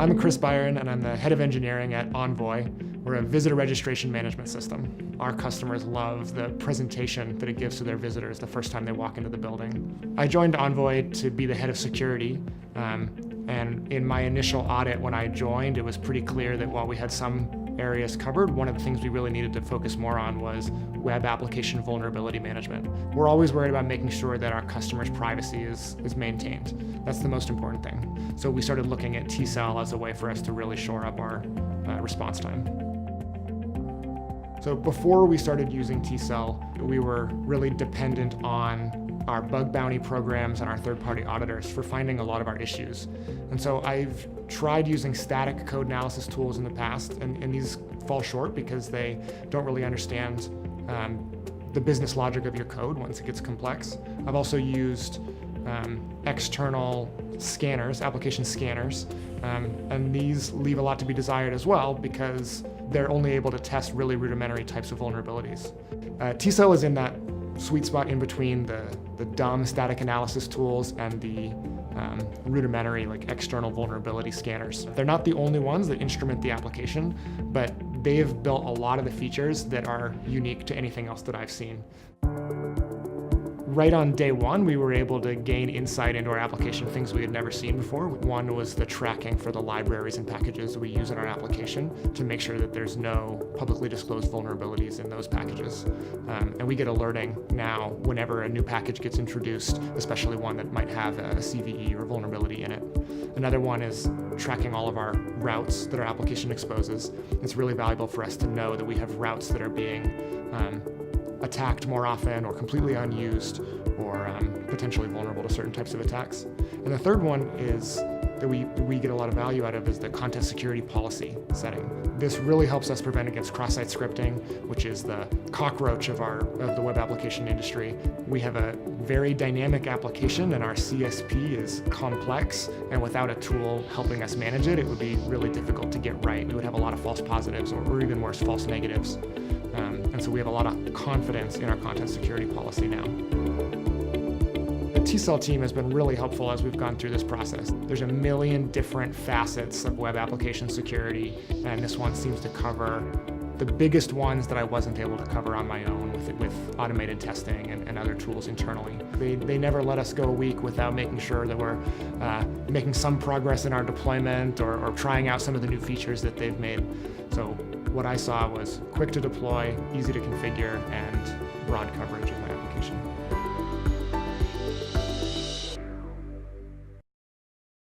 I'm Chris Byron, and I'm the head of engineering at Envoy. We're a visitor registration management system. Our customers love the presentation that it gives to their visitors the first time they walk into the building. I joined Envoy to be the head of security, and in my initial audit when I joined, it was pretty clear that while we had some areas covered, one of the things we really needed to focus more on was web application vulnerability management. We're always worried about making sure that our customers' privacy is maintained. That's the most important thing. So we started looking at tCell as a way for us to really shore up our response time. So before we started using tCell, we were really dependent on our bug bounty programs and our third-party auditors for finding a lot of our issues. And so I've tried using static code analysis tools in the past, and these fall short because they don't really understand the business logic of your code once it gets complex. I've also used external scanners, application scanners, and these leave a lot to be desired as well because they're only able to test really rudimentary types of vulnerabilities. tCell is in that sweet spot in between the dumb static analysis tools and the rudimentary external vulnerability scanners. They're not the only ones that instrument the application, but they've built a lot of the features that are unique to anything else that I've seen. Right on day one, we were able to gain insight into our application, things we had never seen before. One was the tracking for the libraries and packages we use in our application to make sure that there's no publicly disclosed vulnerabilities in those packages. And we get alerting now whenever a new package gets introduced, especially one that might have a CVE or vulnerability in it. Another one is tracking all of our routes that our application exposes. It's really valuable for us to know that we have routes that are being attacked more often or completely unused or potentially vulnerable to certain types of attacks. And the third one is that we get a lot of value out of is the content security policy setting. This really helps us prevent against cross-site scripting, which is the cockroach of the web application industry. We have a very dynamic application and our CSP is complex, and without a tool helping us manage it, it would be really difficult to get right. We would have a lot of false positives or even worse, false negatives. And so we have a lot of confidence in our content security policy now. The tCell team has been really helpful as we've gone through this process. There's a million different facets of web application security, and this one seems to cover the biggest ones that I wasn't able to cover on my own with automated testing and other tools internally. They never let us go a week without making sure that we're making some progress in our deployment or trying out some of the new features that they've made. So what I saw was quick to deploy, easy to configure, and broad coverage.